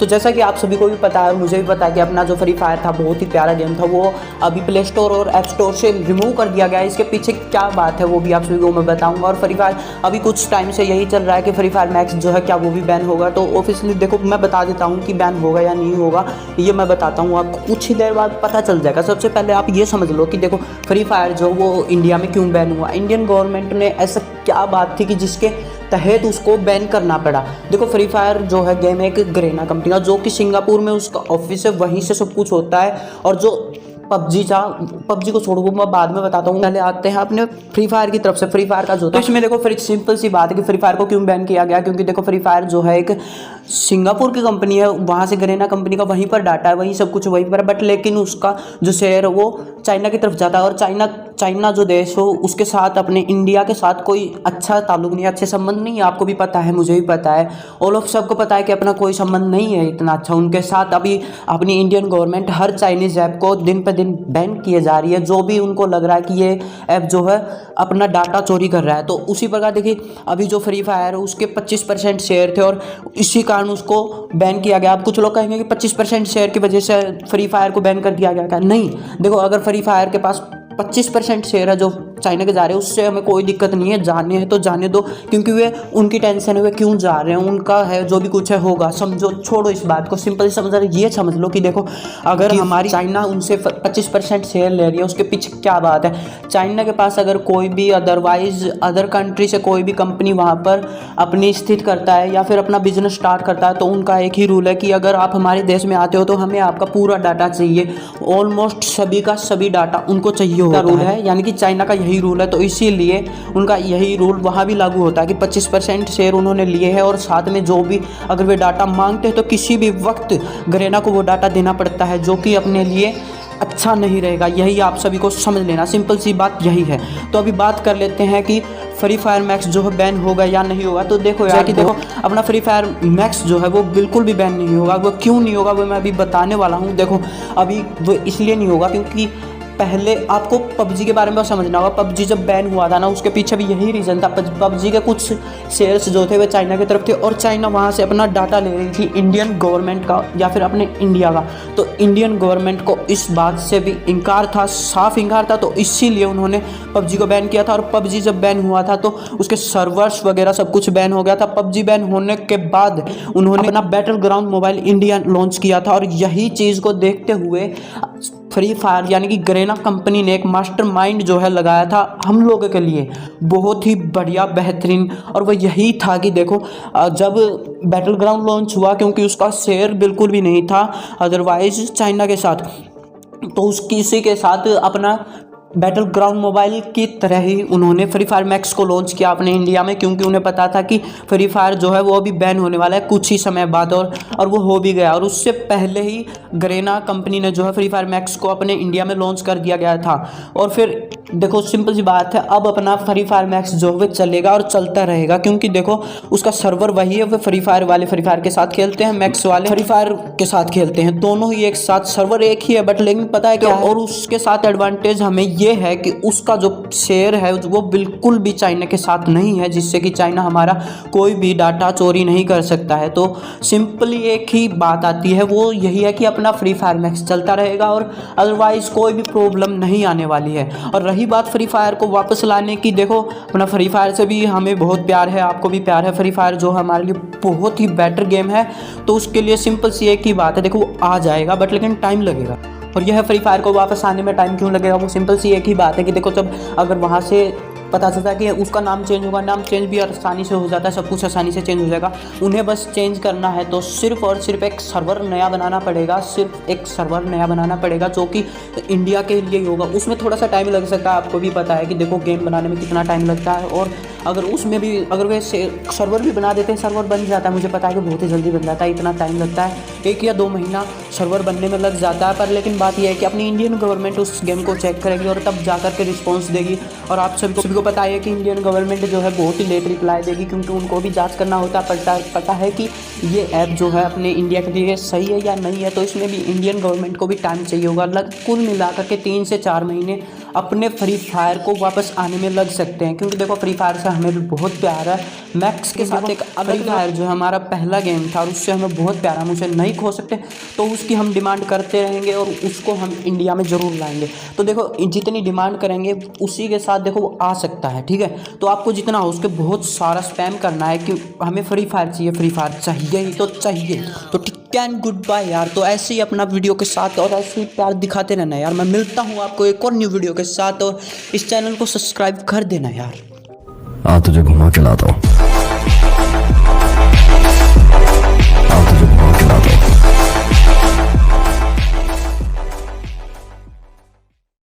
तो जैसा कि आप सभी को भी पता है, मुझे भी पता है कि अपना जो फ्री फायर था बहुत ही प्यारा गेम था, वो अभी प्ले स्टोर और ऐप स्टोर से रिमूव कर दिया गया है। इसके पीछे क्या बात है वो भी आप सभी को मैं बताऊंगा। और फ्री फायर अभी कुछ टाइम से यही चल रहा है कि फ्री फायर मैक्स जो है क्या वो भी बैन होगा। तो ऑफिशियली देखो मैं बता देता हूँ कि बैन होगा या नहीं होगा, ये मैं बताता हूँ आपको, कुछ ही देर बाद पता चल जाएगा। सबसे पहले आप ये समझ लो कि देखो फ्री फायर जो वो इंडिया में क्यों बैन हुआ। इंडियन गवर्नमेंट ने ऐसा क्या बात थी कि जिसके तहत उसको बैन करना पड़ा। देखो फ्री फायर जो है गेम एक गरेना कंपनी का, जो कि सिंगापुर में उसका ऑफिस है, वहीं से सब कुछ होता है। और जो पबजी को छोड़ो मैं बाद में बताता हूँ, पहले आते हैं अपने फ्री फायर की तरफ से। फ्री फायर का जो था, तो इसमें देखो फ्री सिंपल सी बात है कि फ्री फायर को क्यों बैन किया गया, क्योंकि देखो फ्री फायर जो है एक सिंगापुर की कंपनी है, वहाँ से गरेना कंपनी का वहीं पर डाटा है, वहीं सब कुछ वहीं पर है। बट लेकिन उसका जो शेयर है वो चाइना की तरफ जाता है, और चाइना जो देश हो उसके साथ अपने इंडिया के साथ कोई अच्छा ताल्लुक नहीं है, अच्छे संबंध नहीं है। आपको भी पता है, मुझे भी पता है, ऑल ऑफ सबको पता है कि अपना कोई संबंध नहीं है इतना अच्छा उनके साथ। अभी अपनी इंडियन गवर्नमेंट हर चाइनीज़ ऐप को दिन पे दिन बैन किए जा रही है, जो भी उनको लग रहा है कि ये ऐप जो है अपना डाटा चोरी कर रहा है। तो उसी प्रकार देखिए अभी जो फ्री फायर है उसके 25% शेयर थे और इसी कारण उसको बैन किया गया। अब कुछ लोग कहेंगे कि 25% शेयर की वजह से फ्री फायर को बैन कर दिया गया। क्या नहीं, देखो अगर फ्री फायर के पास 25% शेयर है जो चाइना के जा रहे हैं, उससे हमें कोई दिक्कत नहीं है, जाने हैं तो जाने दो, क्योंकि वे उनकी टेंशन है, वे क्यों जा रहे हैं, उनका है जो भी कुछ है होगा, समझो, छोड़ो इस बात को, सिंपल समझ रहे। ये समझ लो कि देखो अगर हमारी चाइना उनसे 25% शेयर ले रही है, उसके पीछे क्या बात है। चाइना के पास अगर कोई भी अदरवाइज अदर कंट्री से कोई भी कंपनी वहाँ पर अपनी स्थित करता है या फिर अपना बिजनेस स्टार्ट करता है, तो उनका एक ही रूल है कि अगर आप हमारे देश में आते हो तो हमें आपका पूरा डाटा चाहिए। ऑलमोस्ट सभी का सभी डाटा उनको चाहिए होता रूल है, यानी कि चाइना का यही रूल है। तो इसीलिए उनका यही रूल वहाँ भी लागू होता है कि 25% शेयर उन्होंने लिए हैं, और साथ में जो भी अगर वे डाटा मांगते हैं तो किसी भी वक्त गरेना को वो डाटा देना पड़ता है, जो कि अपने लिए अच्छा नहीं रहेगा। यही आप सभी को समझ लेना, सिंपल सी बात यही है। तो अभी बात कर लेते हैं कि फ्री फायर मैक्स जो है बैन होगा या नहीं होगा। तो देखो यार कि देखो अपना फ्री फायर मैक्स जो है वो बिल्कुल भी बैन नहीं होगा। वो क्यों नहीं होगा वो मैं अभी बताने वाला हूँ। देखो अभी वो इसलिए नहीं होगा क्योंकि पहले आपको पबजी के बारे में समझना होगा। पबजी जब बैन हुआ था ना, उसके पीछे भी यही रीज़न था। पबजी के कुछ शेयर्स जो थे वे चाइना की तरफ थे, और चाइना वहाँ से अपना डाटा ले रही थी इंडियन गवर्नमेंट का या फिर अपने इंडिया का। तो इंडियन गवर्नमेंट को इस बात से भी इनकार था, साफ इनकार था। तो इसीलिए उन्होंने पबजी को बैन किया था। और पबजी जब बैन हुआ था तो उसके सर्वर्स वगैरह सब कुछ बैन हो गया था। पबजी बैन होने के बाद उन्होंने अपना battle ground mobile India launch किया था, और यही चीज़ को देखते हुए फ्री फायर यानी कि गरेना कंपनी ने एक मास्टरमाइंड जो है लगाया था हम लोगों के लिए, बहुत ही बढ़िया बेहतरीन। और वह यही था कि देखो जब बैटल ग्राउंड लॉन्च हुआ, क्योंकि उसका शेयर बिल्कुल भी नहीं था अदरवाइज चाइना के साथ, तो उसकी इसी के साथ अपना बैटल ग्राउंड मोबाइल की तरह ही उन्होंने फ्री फायर मैक्स को लॉन्च किया अपने इंडिया में, क्योंकि उन्हें पता था कि फ्री फायर जो है वो अभी बैन होने वाला है कुछ ही समय बाद, और वो हो भी गया। और उससे पहले ही गरेना कंपनी ने जो है फ्री फायर मैक्स को अपने इंडिया में लॉन्च कर दिया गया था। और फिर देखो सिंपल सी बात है, अब अपना फ्री फायर मैक्स जो है चलेगा और चलता रहेगा, क्योंकि देखो उसका सर्वर वही है। वो फ्री फायर वाले फ्री फायर के साथ खेलते हैं, मैक्स वाले फ्री फायर के साथ खेलते हैं, दोनों ही एक साथ, सर्वर एक ही है। बट लेकिन पता है क्या, और उसके साथ एडवांटेज हमें ये है कि उसका जो शेयर है वो बिल्कुल भी चाइना के साथ नहीं है, जिससे कि चाइना हमारा कोई भी डाटा चोरी नहीं कर सकता है। तो सिंपली एक ही बात आती है, वो यही है कि अपना फ्री फायर मैक्स चलता रहेगा और अदरवाइज कोई भी प्रॉब्लम नहीं आने वाली है। और रही बात फ्री फायर को वापस लाने की, देखो अपना फ्री फायर से भी हमें बहुत प्यार है, आपको भी प्यार है। फ्री फायर जो हमारे लिए बहुत ही बेटर गेम है, तो उसके लिए सिंपल सी एक ही बात है, देखो वो आ जाएगा बट लेकिन टाइम लगेगा। और यह फ्री फायर को वापस आने में टाइम क्यों लगेगा, वो सिंपल सी एक ही बात है कि देखो जब अगर वहाँ से पता चलता है कि उसका नाम चेंज होगा, नाम चेंज भी आसानी से हो जाता है, सब कुछ आसानी से चेंज हो जाएगा। उन्हें बस चेंज करना है तो सिर्फ और सिर्फ एक सर्वर नया बनाना पड़ेगा, सिर्फ एक सर्वर नया बनाना पड़ेगा जो कि इंडिया के लिए होगा। उसमें थोड़ा सा टाइम लग सकता है, आपको भी पता है कि देखो गेम बनाने में कितना टाइम लगता है। और अगर उसमें भी अगर वे सर्वर भी बना देते हैं, सर्वर बन जाता है, मुझे पता है कि बहुत ही जल्दी बन जाता है, इतना टाइम लगता है 1 या 2 महीना सर्वर बनने में लग जाता है। पर लेकिन बात यह है कि अपनी इंडियन गवर्नमेंट उस गेम को चेक करेगी और तब जा कर के रिस्पॉन्स देगी। और आप सभी को पता है कि इंडियन गवर्नमेंट जो है बहुत ही लेट रिप्लाई देगी, क्योंकि उनको भी जांच करना होता पता है कि ये ऐप जो है अपने इंडिया के लिए सही है या नहीं है। तो इसमें भी इंडियन गवर्नमेंट को भी टाइम चाहिए होगा, कुल मिलाकर के 3 से 4 महीने अपने फ्री फायर को वापस आने में लग सकते हैं, क्योंकि देखो फ्री फायर से हमें भी बहुत प्यार है। मैक्स के साथ एक फ्री फायर जो हमारा पहला गेम था और उससे हमें बहुत प्यार, हम उसे नहीं खो सकते, तो उसकी हम डिमांड करते रहेंगे और उसको हम इंडिया में ज़रूर लाएंगे। तो देखो जितनी डिमांड करेंगे उसी के साथ देखो वो आ सकता है, ठीक है। तो आपको जितना हो उसके बहुत सारा स्पैम करना है कि हमें फ्री फायर चाहिए, फ्री फायर चाहिए ही तो चाहिए। तो ठीक एंड गुड बाय यार। तो ऐसे ही अपना वीडियो के साथ और ऐसे ही प्यार दिखाते रहना यार। मैं मिलता हूँ आपको एक और न्यू वीडियो के साथ, और इस चैनल को सब्सक्राइब कर देना यार। तुझे घुमा के लाता हूँ।